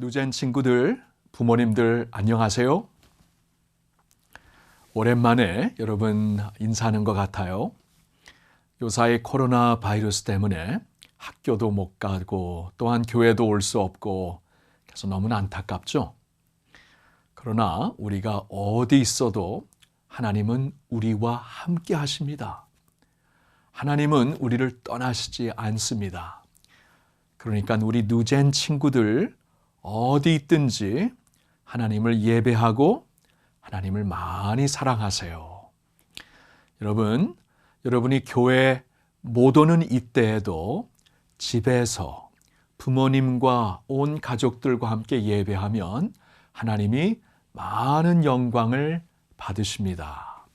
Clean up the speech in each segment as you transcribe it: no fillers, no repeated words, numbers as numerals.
누젠 친구들, 부모님들 안녕하세요. 오랜만에 여러분 인사하는 것 같아요. 요사이 코로나 바이러스 때문에 학교도 못 가고 또한 교회도 올 수 없고 그래서 너무나 안타깝죠. 그러나 우리가 어디 있어도 하나님은 우리와 함께 하십니다. 하나님은 우리를 떠나시지 않습니다. 그러니까 우리 누젠 친구들 어디 있든지 하나님을 예배하고 하나님을 많이 사랑하세요. 여러분, 여러분이 교회 못 오는 이때에도 집에서 부모님과 온 가족들과 함께 예배하면 하나님이 많은 영광을 받으십니다.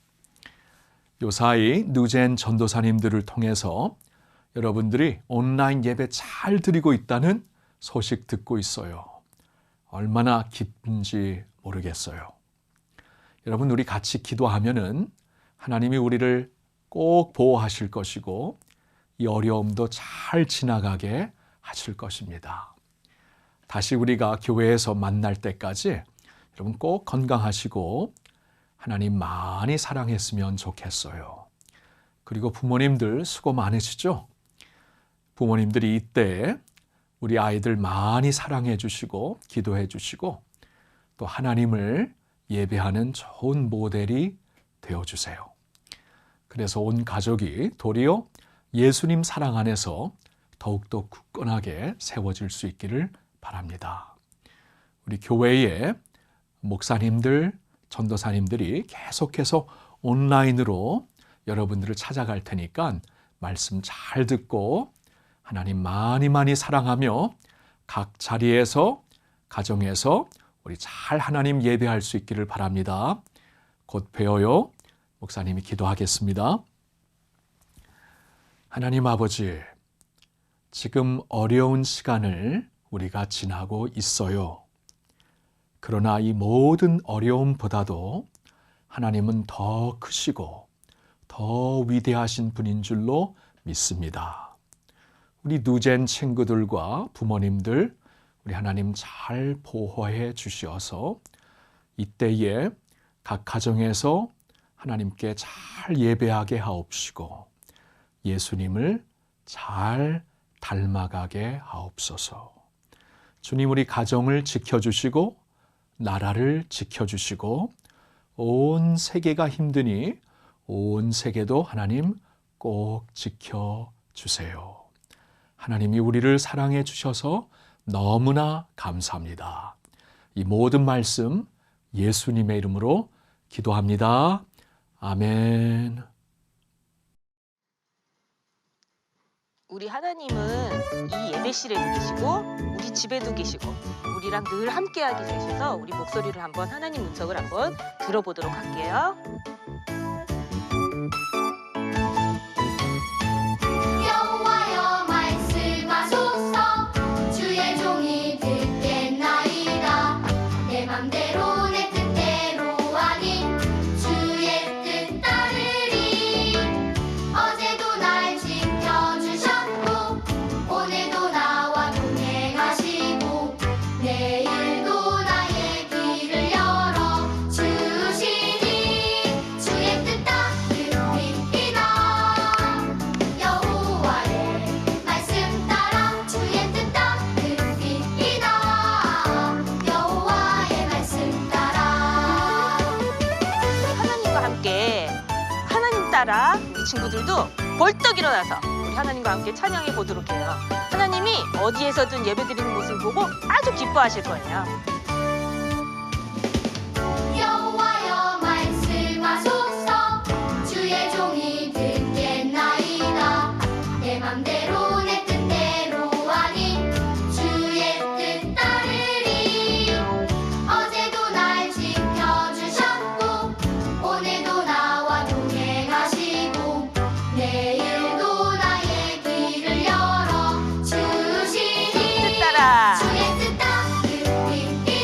요사이 누젠 전도사님들을 통해서 여러분들이 온라인 예배 잘 드리고 있다는 소식 듣고 있어요. 얼마나 기쁜지 모르겠어요. 여러분, 우리 같이 기도하면은 하나님이 우리를 꼭 보호하실 것이고 이 어려움도 잘 지나가게 하실 것입니다. 다시 우리가 교회에서 만날 때까지 여러분 꼭 건강하시고 하나님 많이 사랑했으면 좋겠어요. 그리고 부모님들 수고 많으시죠? 부모님들이 이때 우리 아이들 많이 사랑해 주시고 기도해 주시고 또 하나님을 예배하는 좋은 모델이 되어주세요. 그래서 온 가족이 도리어 예수님 사랑 안에서 더욱더 굳건하게 세워질 수 있기를 바랍니다. 우리 교회의 목사님들, 전도사님들이 계속해서 온라인으로 여러분들을 찾아갈 테니까 말씀 잘 듣고 하나님 많이 사랑하며 각 자리에서 가정에서 우리 잘 하나님 예배할 수 있기를 바랍니다. 곧 뵈어요. 목사님이 기도하겠습니다. 하나님 아버지, 지금 어려운 시간을 우리가 지나고 있어요. 그러나 이 모든 어려움보다도 하나님은 더 크시고 더 위대하신 분인 줄로 믿습니다. 우리 누젠 친구들과 부모님들 우리 하나님 잘 보호해 주시어서 이때에 각 가정에서 하나님께 잘 예배하게 하옵시고 예수님을 잘 닮아가게 하옵소서. 주님, 우리 가정을 지켜주시고 나라를 지켜주시고 온 세계가 힘드니 온 세계도 하나님 꼭 지켜주세요. 하나님이 우리를 사랑해 주셔서 너무나 감사합니다. 이 모든 말씀 예수님의 이름으로 기도합니다. 아멘. 우리 하나님은 이 예배실에도 계시고 우리 집에도 계시고 우리랑 늘 함께하게 되셔서 우리 목소리를 한번 하나님 음성을 한번 들어보도록 할게요. 여호와여 말씀하소서. 주의 종이 듣겠나이다. 내 맘대로 내 뜻대로 아닌 주의 뜻 따르리. 어제도 날 지켜주셨고 오늘도 나와 동행하시고 내일도 나의 길을 열어 주시니 주의 뜻 따르리이다. 여호와의 말씀 따라 주의 뜻 따르리이다. 여호와의 말씀 따라. 하나님과 함께 하나님 따라 우리 친구들도 벌떡 일어나서 우리 하나님과 함께 찬양해 보도록 해요. 하나님이 어디에서든 예배드리는 모습을 보고 아주 기뻐하실 거예요. 여호와여 말씀하소서. 주의 종이 듣겠나이다. 내 맘대로 내 뜻대로 아닌 주의 뜻 따르리. 어제도 날 지켜주셨고 오늘도 나와 동행하시고 내일도 나의 길을 열어 주시니 뜻 따라 주의 뜻 따르리이다.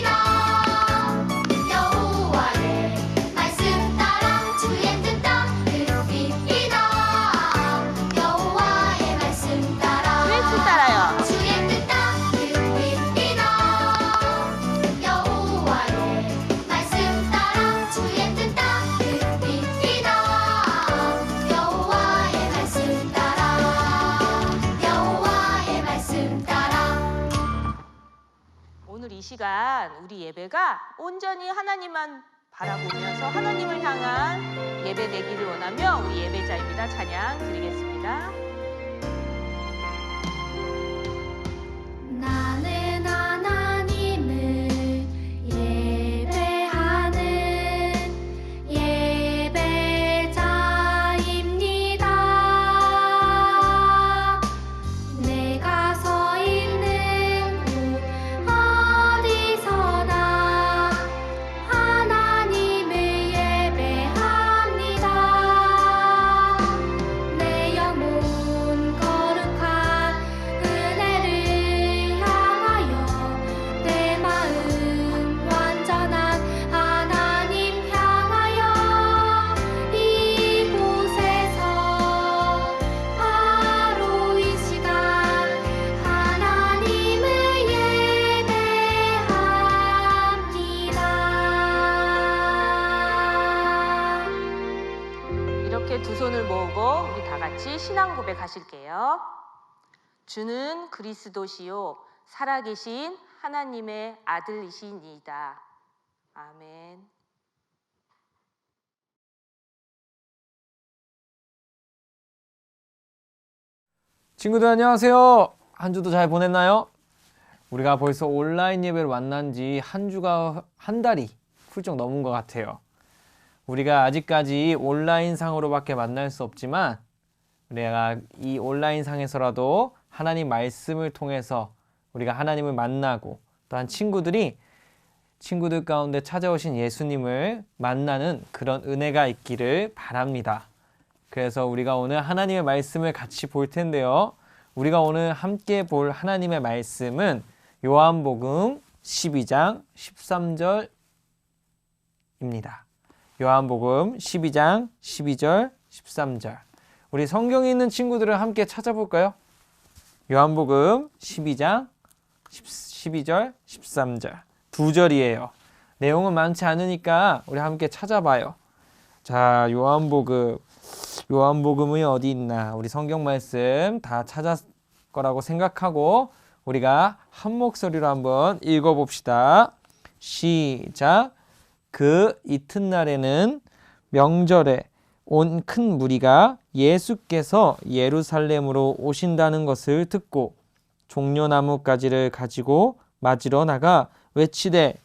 시간 우리 예배가 온전히 하나님만 바라보면서 하나님을 향한 예배 되기를 원하며 우리 예배자입니다. 찬양 드리겠습니다. 나는 하나님을 예배하는 예배자입니다. 내가 서 있는 곳 어디서나 하나님을 예배합니다. 내 영혼 거룩한 은혜를 향하여 내 마음 완전한 하나님 향하여 이곳에서 바로 이 시간 하나님을 예배합니다. 이렇게 두 손을 모으고 우리 다 같이 신앙 고백하실게요. 주는 그리스도시요 살아계신 하나님의 아들이시니이다. 아멘. 친구들 안녕하세요. 한 주도 잘 보냈나요? 우리가 벌써 온라인 예배를 만난 지 한 달이 훌쩍 넘은 것 같아요. 우리가 아직까지 온라인 상으로밖에 만날 수 없지만 우리가 이 온라인 상에서라도 하나님 말씀을 통해서 우리가 하나님을 만나고 또한 친구들 가운데 찾아오신 예수님을 만나는 그런 은혜가 있기를 바랍니다. 그래서 우리가 오늘 하나님의 말씀을 같이 볼 텐데요. 우리가 오늘 함께 볼 하나님의 말씀은 요한복음 12장 13절입니다. 요한복음 12장 12절 13절. 우리 성경에 있는 친구들을 함께 찾아볼까요? 요한복음 12장 12절 13절 두 절이에요. 내용은 많지 않으니까 우리 함께 찾아봐요. 자, 요한복음이 어디 있나? 우리 성경 말씀 다 찾았을 거라고 생각하고 우리가 한 목소리로 한번 읽어봅시다. 시작. 그 이튿날에는 명절에 온 큰 무리가 예수께서 예루살렘으로 오신다는 것을 듣고 종려나무 가지를 가지고 맞으러 나가 외치되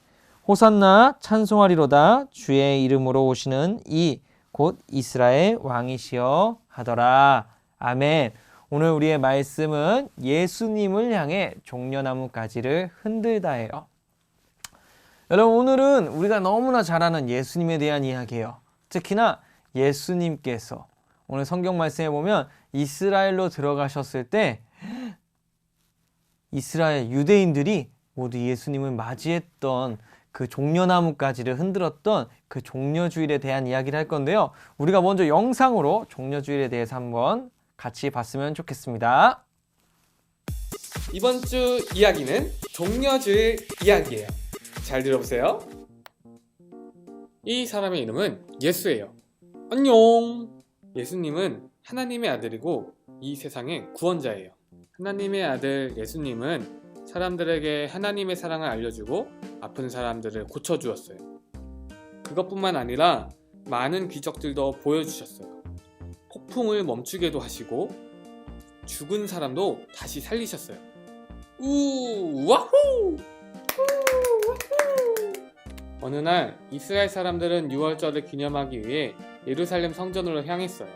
호산나 찬송하리로다 주의 이름으로 오시는 이 곧 이스라엘 왕이시여 하더라. 아멘. 오늘 우리의 말씀은 예수님을 향해 종려나무 가지를 흔들다예요. 여러분, 오늘은 우리가 너무나 잘 아는 예수님에 대한 이야기예요. 특히나 예수님께서 오늘 성경 말씀에 보면 이스라엘로 들어가셨을 때 이스라엘 유대인들이 모두 예수님을 맞이했던 그 종려나무 가지를 흔들었던 그 종려주일에 대한 이야기를 할 건데요. 우리가 먼저 영상으로 종려주일에 대해서 한번 같이 봤으면 좋겠습니다. 이번 주 이야기는 종려주일 이야기예요. 잘 들어보세요. 이 사람의 이름은 예수예요. 안녕! 예수님은 하나님의 아들이고 이 세상의 구원자예요. 하나님의 아들 예수님은 사람들에게 하나님의 사랑을 알려주고 아픈 사람들을 고쳐주었어요. 그것뿐만 아니라 많은 기적들도 보여주셨어요. 폭풍을 멈추게도 하시고 죽은 사람도 다시 살리셨어요. 우와후! 어느 날 이스라엘 사람들은 유월절을 기념하기 위해 예루살렘 성전으로 향했어요.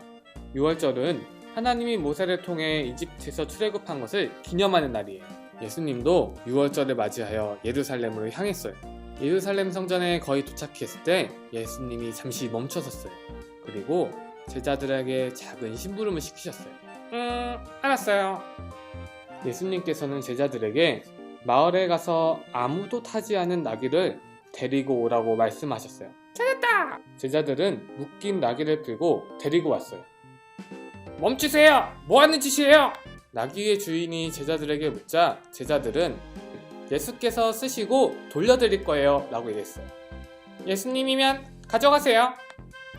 유월절은 하나님이 모세를 통해 이집트에서 출애굽한 것을 기념하는 날이에요. 예수님도 유월절을 맞이하여 예루살렘으로 향했어요. 예루살렘 성전에 거의 도착했을 때 예수님이 잠시 멈춰섰어요. 그리고 제자들에게 작은 심부름을 시키셨어요. 알았어요. 예수님께서는 제자들에게 마을에 가서 아무도 타지 않은 나귀를 데리고 오라고 말씀하셨어요. 찾았다! 제자들은 묶인 나귀를 풀고 데리고 왔어요. 멈추세요! 뭐 하는 짓이에요? 나귀의 주인이 제자들에게 묻자 제자들은 예수께서 쓰시고 돌려드릴 거예요 라고 얘기했어요. 예수님이면 가져가세요.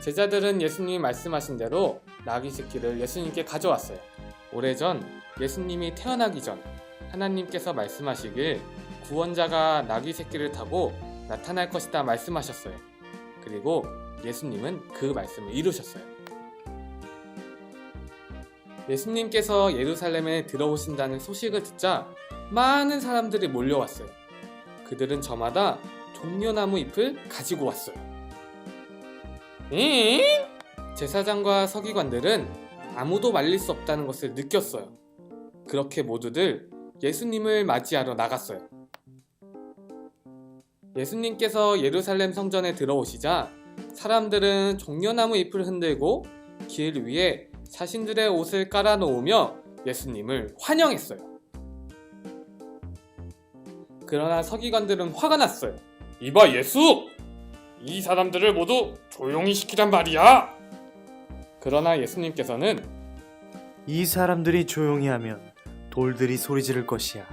제자들은 예수님이 말씀하신 대로 나귀 새끼를 예수님께 가져왔어요. 오래전 예수님이 태어나기 전 하나님께서 말씀하시길 구원자가 나귀 새끼를 타고 나타날 것이다 말씀하셨어요. 그리고 예수님은 그 말씀을 이루셨어요. 예수님께서 예루살렘에 들어오신다는 소식을 듣자 많은 사람들이 몰려왔어요. 그들은 저마다 종려나무 잎을 가지고 왔어요. 제사장과 서기관들은 아무도 말릴 수 없다는 것을 느꼈어요. 그렇게 모두들 예수님을 맞이하러 나갔어요. 예수님께서 예루살렘 성전에 들어오시자 사람들은 종려나무 잎을 흔들고 길 위에 자신들의 옷을 깔아놓으며 예수님을 환영했어요. 그러나 서기관들은 화가 났어요. 이봐 예수! 이 사람들을 모두 조용히 시키란 말이야! 그러나 예수님께서는 이 사람들이 조용히 하면 돌들이 소리 지를 것이야.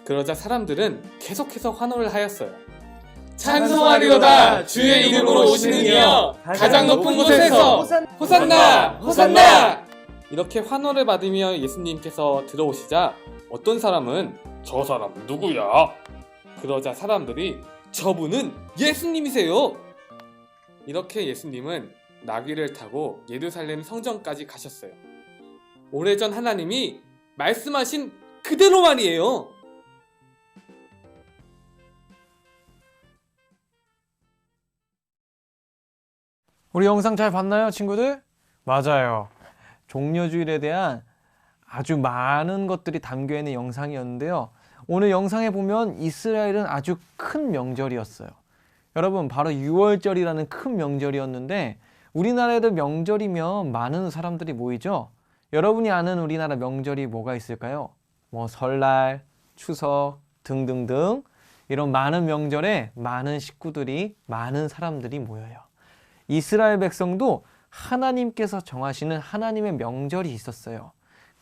그러자 사람들은 계속해서 환호를 하였어요. 찬송하리로다 주의 이름으로 오시는 이여 가장 높은 곳에서 호산나 호산나 이렇게 환호를 받으며 예수님께서 들어오시자 어떤 사람은 저 사람은 누구야? 그러자 사람들이 저분은 예수님이세요. 이렇게 예수님은 나귀를 타고 예루살렘 성전까지 가셨어요. 오래전 하나님이 말씀하신 그대로 말이에요. 우리 영상 잘 봤나요, 친구들? 맞아요. 종려주일에 대한 아주 많은 것들이 담겨 있는 영상이었는데요. 오늘 영상에 보면 이스라엘은 아주 큰 명절이었어요. 여러분, 바로 유월절이라는 큰 명절이었는데 우리나라에도 명절이면 많은 사람들이 모이죠. 여러분이 아는 우리나라 명절이 뭐가 있을까요? 뭐 설날, 추석 등등등 이런 많은 명절에 많은 식구들이, 많은 사람들이 모여요. 이스라엘 백성도 하나님께서 정하시는 하나님의 명절이 있었어요.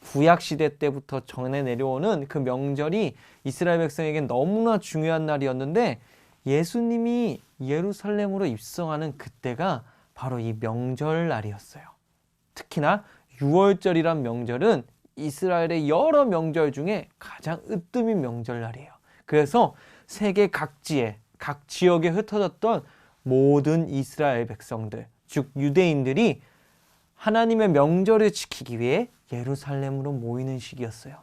구약시대 때부터 전해 내려오는 그 명절이 이스라엘 백성에게 너무나 중요한 날이었는데 예수님이 예루살렘으로 입성하는 그때가 바로 이 명절날이었어요. 특히나 유월절이란 명절은 이스라엘의 여러 명절 중에 가장 으뜸인 명절날이에요. 그래서 세계 각지에, 각 지역에 흩어졌던 모든 이스라엘 백성들, 즉 유대인들이 하나님의 명절을 지키기 위해 예루살렘으로 모이는 시기였어요.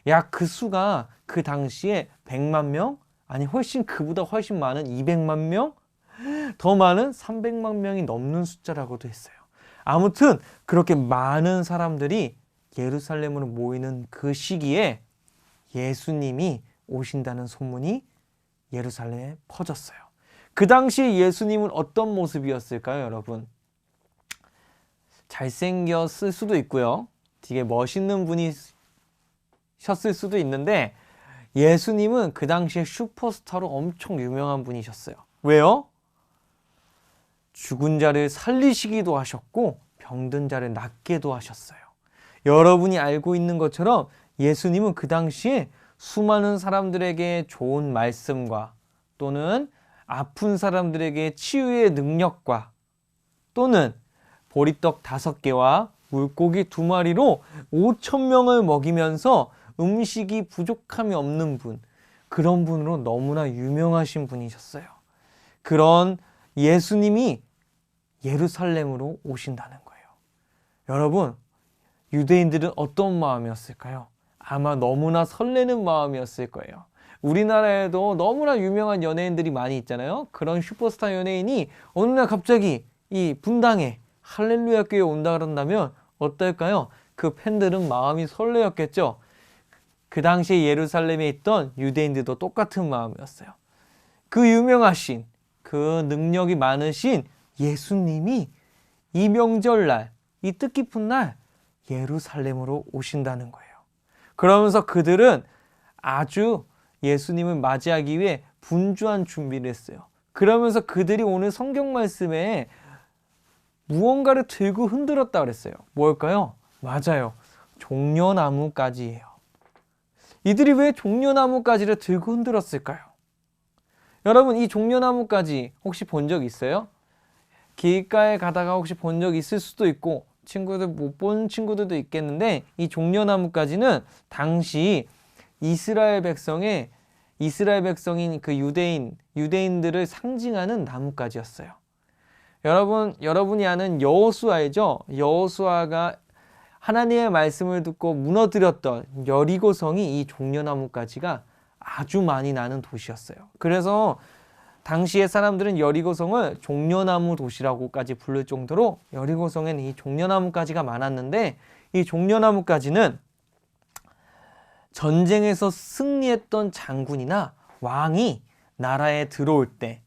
약 그 수가 그 당시에 100만 명, 아니 그보다 훨씬 많은 200만 명, 더 많은 300만 명이 넘는 숫자라고도 했어요. 아무튼 그렇게 많은 사람들이 예루살렘으로 모이는 그 시기에 예수님이 오신다는 소문이 예루살렘에 퍼졌어요. 그 당시에 예수님은 어떤 모습이었을까요, 여러분? 잘생겼을 수도 있고요. 되게 멋있는 분이셨을 수도 있는데 예수님은 그 당시에 슈퍼스타로 엄청 유명한 분이셨어요. 왜요? 죽은 자를 살리시기도 하셨고 병든 자를 낫게도 하셨어요. 여러분이 알고 있는 것처럼 예수님은 그 당시에 수많은 사람들에게 좋은 말씀과 또는 아픈 사람들에게 치유의 능력과 또는 보리떡 5개와 물고기 2마리로 5,000명을 먹이면서 음식이 부족함이 없는 분, 그런 분으로 너무나 유명하신 분이셨어요. 그런 예수님이 예루살렘으로 오신다는 거예요. 여러분, 유대인들은 어떤 마음이었을까요? 아마 너무나 설레는 마음이었을 거예요. 우리나라에도 너무나 유명한 연예인들이 많이 있잖아요. 그런 슈퍼스타 연예인이 어느 날 갑자기 이 분당에 할렐루야 교회에 온다 그런다면 어떨까요? 그 팬들은 마음이 설레었겠죠. 그 당시에 예루살렘에 있던 유대인들도 똑같은 마음이었어요. 그 유명하신, 그 능력이 많으신 예수님이 이 명절날, 이 뜻깊은 날 예루살렘으로 오신다는 거예요. 그러면서 그들은 아주 예수님을 맞이하기 위해 분주한 준비를 했어요. 그러면서 그들이 오늘 성경 말씀에 무언가를 들고 흔들었다 그랬어요. 뭘까요? 맞아요. 종려나무가지예요. 이들이 왜 종려나무가지를 들고 흔들었을까요? 여러분, 이 종려나무가지 혹시 본 적 있어요? 길가에 가다가 혹시 본 적 있을 수도 있고 친구들 못 본 친구들도 있겠는데 이 종려나무가지는 당시 이스라엘 백성의 이스라엘 백성인 그 유대인들을 상징하는 나뭇가지였어요. 여러분이 아는 여호수아이죠? 여호수아가 하나님의 말씀을 듣고 무너뜨렸던 여리고성이 이 종려나뭇가지가 아주 많이 나는 도시였어요. 그래서 당시의 사람들은 여리고성을 종려나무 도시라고까지 부를 정도로 여리고성에는 이 종려나뭇가지가 많았는데, 이 종려나뭇가지는 전쟁에서 승리했던 장군이나 왕이 나라에 들어올 때,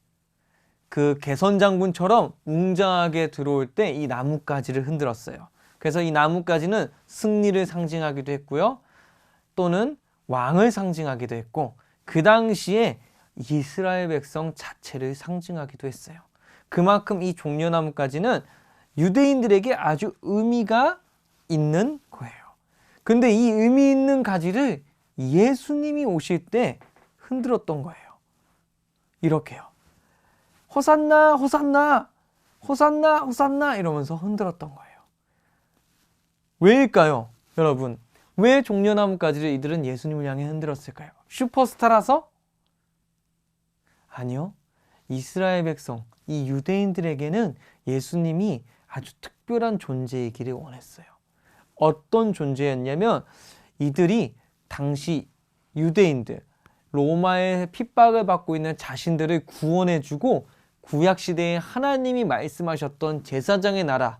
그 개선 장군처럼 웅장하게 들어올 때 이 나뭇가지를 흔들었어요. 그래서 이 나뭇가지는 승리를 상징하기도 했고요, 또는 왕을 상징하기도 했고, 그 당시에 이스라엘 백성 자체를 상징하기도 했어요. 그만큼 이 종려나뭇가지는 유대인들에게 아주 의미가 있는 거예요. 근데 이 의미 있는 가지를 예수님이 오실 때 흔들었던 거예요. 이렇게요. 호산나, 호산나, 호산나, 호산나 이러면서 흔들었던 거예요. 왜일까요? 여러분, 왜 종려나뭇가지를 이들은 예수님을 향해 흔들었을까요? 슈퍼스타라서? 아니요. 이스라엘 백성, 이 유대인들에게는 예수님이 아주 특별한 존재이기를 원했어요. 어떤 존재였냐면, 이들이 당시 유대인들, 로마의 핍박을 받고 있는 자신들을 구원해주고 구약시대에 하나님이 말씀하셨던 제사장의 나라,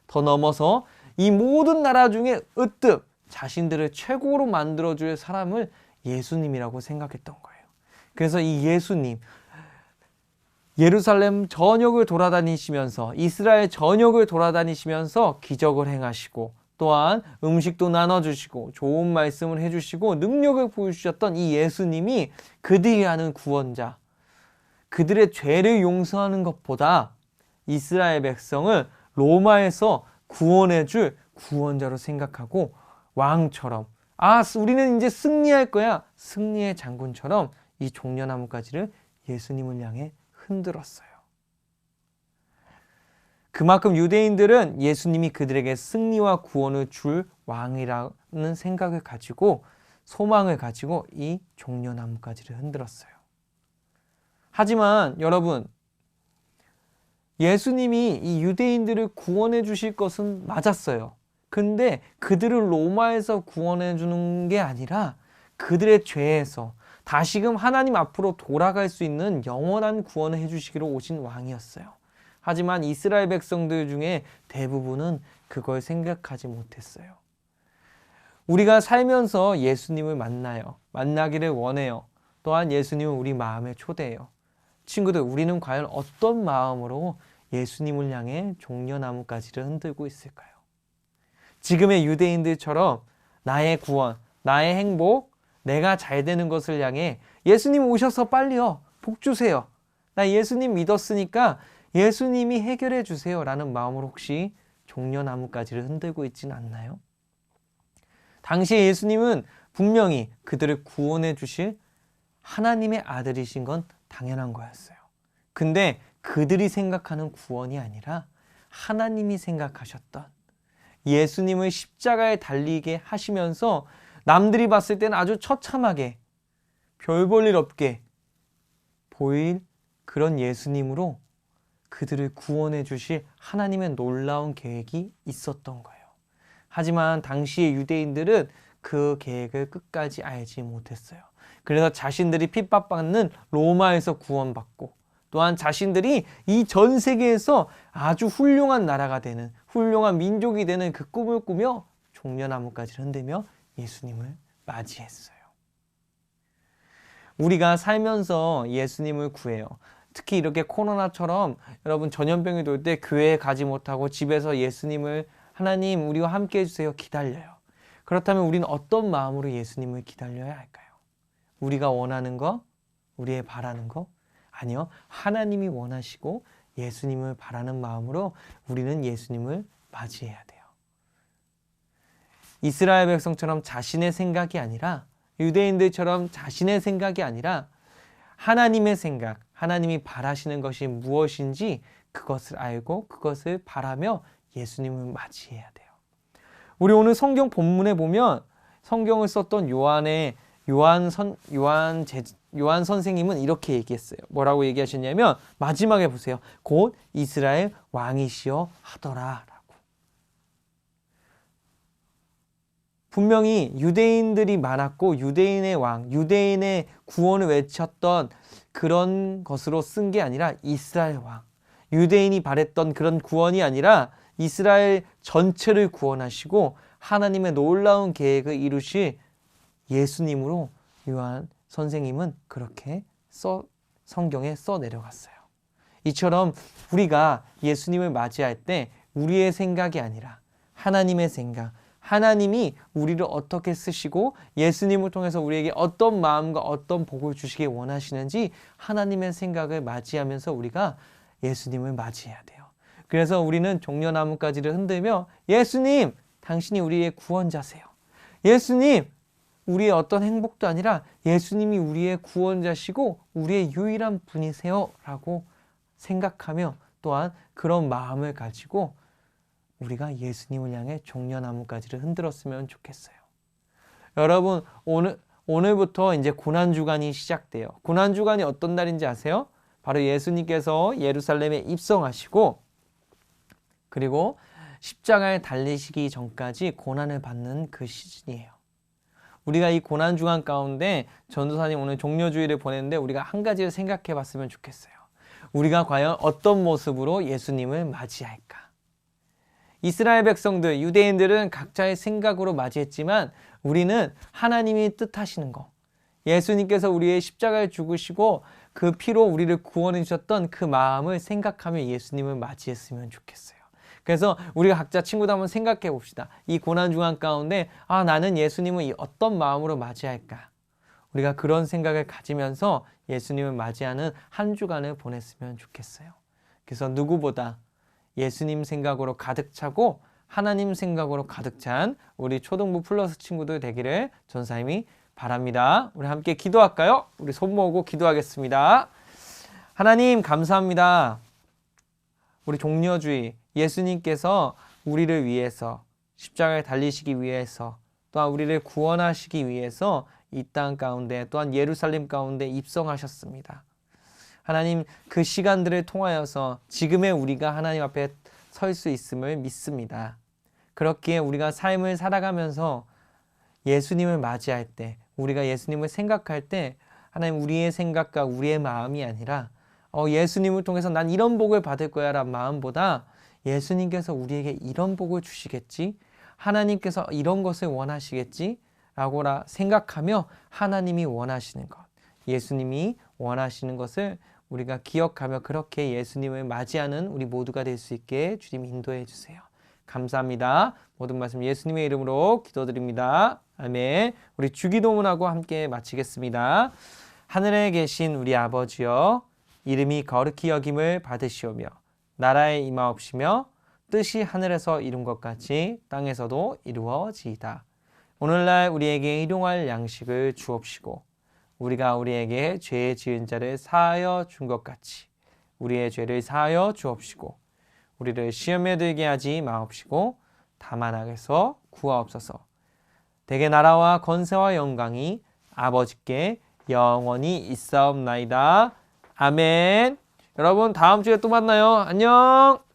더 넘어서 이 모든 나라 중에 으뜸 자신들을 최고로 만들어줄 사람을 예수님이라고 생각했던 거예요. 그래서 이 예수님, 예루살렘 전역을 돌아다니시면서, 이스라엘 전역을 돌아다니시면서 기적을 행하시고, 또한 음식도 나눠주시고 좋은 말씀을 해주시고 능력을 보여주셨던 이 예수님이 그들이 아는 구원자, 그들의 죄를 용서하는 것보다 이스라엘 백성을 로마에서 구원해줄 구원자로 생각하고, 왕처럼, 우리는 이제 승리할 거야, 승리의 장군처럼 이 종려나뭇가지를 예수님을 향해 흔들었어요. 그만큼 유대인들은 예수님이 그들에게 승리와 구원을 줄 왕이라는 생각을 가지고, 소망을 가지고 이 종려나뭇가지를 흔들었어요. 하지만 여러분, 예수님이 이 유대인들을 구원해 주실 것은 맞았어요. 근데 그들을 로마에서 구원해 주는 게 아니라 그들의 죄에서 다시금 하나님 앞으로 돌아갈 수 있는 영원한 구원을 해주시기로 오신 왕이었어요. 하지만 이스라엘 백성들 중에 대부분은 그걸 생각하지 못했어요. 우리가 살면서 예수님을 만나요. 만나기를 원해요. 또한 예수님은 우리 마음에 초대해요. 친구들, 우리는 과연 어떤 마음으로 예수님을 향해 종려나뭇가지를 흔들고 있을까요? 지금의 유대인들처럼 나의 구원, 나의 행복, 내가 잘 되는 것을 향해 예수님 오셔서 빨리요, 복 주세요, 나 예수님 믿었으니까 예수님이 해결해 주세요 라는 마음으로 혹시 종려나뭇가지를 흔들고 있지는 않나요? 당시에 예수님은 분명히 그들을 구원해 주실 하나님의 아들이신 건 당연한 거였어요. 근데 그들이 생각하는 구원이 아니라 하나님이 생각하셨던, 예수님을 십자가에 달리게 하시면서 남들이 봤을 때는 아주 처참하게 별 볼 일 없게 보일 그런 예수님으로 그들을 구원해 주실 하나님의 놀라운 계획이 있었던 거예요. 하지만 당시의 유대인들은 그 계획을 끝까지 알지 못했어요. 그래서 자신들이 핍박받는 로마에서 구원받고, 또한 자신들이 이 전 세계에서 아주 훌륭한 나라가 되는, 훌륭한 민족이 되는 그 꿈을 꾸며 종려나뭇가지를 흔들며 예수님을 맞이했어요. 우리가 살면서 예수님을 구해요. 특히 이렇게 코로나처럼 여러분 전염병이 돌 때 교회에 가지 못하고 집에서 예수님을, 하나님 우리와 함께 해주세요, 기다려요. 그렇다면 우리는 어떤 마음으로 예수님을 기다려야 할까요? 우리가 원하는 거? 우리의 바라는 거? 아니요. 하나님이 원하시고 예수님을 바라는 마음으로 우리는 예수님을 맞이해야 돼요. 이스라엘 백성처럼 자신의 생각이 아니라, 유대인들처럼 자신의 생각이 아니라 하나님의 생각, 하나님이 바라시는 것이 무엇인지 그것을 알고 그것을 바라며 예수님을 맞이해야 돼요. 우리 오늘 성경 본문에 보면 성경을 썼던 요한 선생님은 이렇게 얘기했어요. 뭐라고 얘기하셨냐면 마지막에 보세요. 곧 이스라엘 왕이시여 하더라라고. 분명히 유대인들이 많았고 유대인의 왕, 유대인의 구원을 외쳤던 그런 것으로 쓴 게 아니라 이스라엘 왕, 유대인이 바랬던 그런 구원이 아니라 이스라엘 전체를 구원하시고 하나님의 놀라운 계획을 이루실 예수님으로 요한 선생님은 그렇게 성경에 써 내려갔어요. 이처럼 우리가 예수님을 맞이할 때 우리의 생각이 아니라 하나님의 생각, 하나님이 우리를 어떻게 쓰시고 예수님을 통해서 우리에게 어떤 마음과 어떤 복을 주시기 원하시는지 하나님의 생각을 맞이하면서 우리가 예수님을 맞이해야 돼요. 그래서 우리는 종려나뭇가지를 흔들며 예수님, 당신이 우리의 구원자세요. 예수님, 우리의 어떤 행복도 아니라 예수님이 우리의 구원자시고 우리의 유일한 분이세요 라고 생각하며 또한 그런 마음을 가지고 우리가 예수님을 향해 종려나뭇가지를 흔들었으면 좋겠어요. 여러분, 오늘부터 이제 고난주간이 시작돼요. 고난주간이 어떤 날인지 아세요? 바로 예수님께서 예루살렘에 입성하시고 그리고 십자가에 달리시기 전까지 고난을 받는 그 시즌이에요. 우리가 이 고난주간 가운데 전도사님 오늘 종려주의를 보냈는데 우리가 한 가지를 생각해 봤으면 좋겠어요. 우리가 과연 어떤 모습으로 예수님을 맞이할까? 이스라엘 백성들, 유대인들은 각자의 생각으로 맞이했지만 우리는 하나님이 뜻하시는 거, 예수님께서 우리의 십자가에 죽으시고 그 피로 우리를 구원해 주셨던 그 마음을 생각하며 예수님을 맞이했으면 좋겠어요. 그래서 우리가 각자 친구들 한번 생각해 봅시다. 이 고난주간 가운데 나는 예수님을 어떤 마음으로 맞이할까? 우리가 그런 생각을 가지면서 예수님을 맞이하는 한 주간을 보냈으면 좋겠어요. 그래서 누구보다 예수님 생각으로 가득 차고 하나님 생각으로 가득 찬 우리 초등부 플러스 친구들 되기를 전사님이 바랍니다. 우리 함께 기도할까요? 우리 손 모으고 기도하겠습니다. 하나님 감사합니다. 우리 종려주의 예수님께서 우리를 위해서 십자가에 달리시기 위해서 또한 우리를 구원하시기 위해서 이 땅 가운데 또한 예루살렘 가운데 입성하셨습니다. 하나님 그 시간들을 통하여서 지금의 우리가 하나님 앞에 설 수 있음을 믿습니다. 그렇기에 우리가 삶을 살아가면서 예수님을 맞이할 때 우리가 예수님을 생각할 때 하나님 우리의 생각과 우리의 마음이 아니라 예수님을 통해서 난 이런 복을 받을 거야 라는 마음보다 예수님께서 우리에게 이런 복을 주시겠지, 하나님께서 이런 것을 원하시겠지 라고 생각하며 하나님이 원하시는 것, 예수님이 원하시는 것을 우리가 기억하며 그렇게 예수님을 맞이하는 우리 모두가 될 수 있게 주님 인도해 주세요. 감사합니다. 모든 말씀 예수님의 이름으로 기도드립니다. 아멘. 우리 주기도문하고 함께 마치겠습니다. 하늘에 계신 우리 아버지여, 이름이 거룩히 여김을 받으시오며 나라에 임하옵시며 뜻이 하늘에서 이룬 것 같이 땅에서도 이루어지이다. 오늘날 우리에게 일용할 양식을 주옵시고 우리가 우리에게 죄 지은 자를 사하여 준 것 같이 우리의 죄를 사하여 주옵시고 우리를 시험에 들게 하지 마옵시고 다만 악에서 구하옵소서. 대개 나라와 권세와 영광이 아버지께 영원히 있사옵나이다. 아멘. 여러분 다음 주에 또 만나요. 안녕.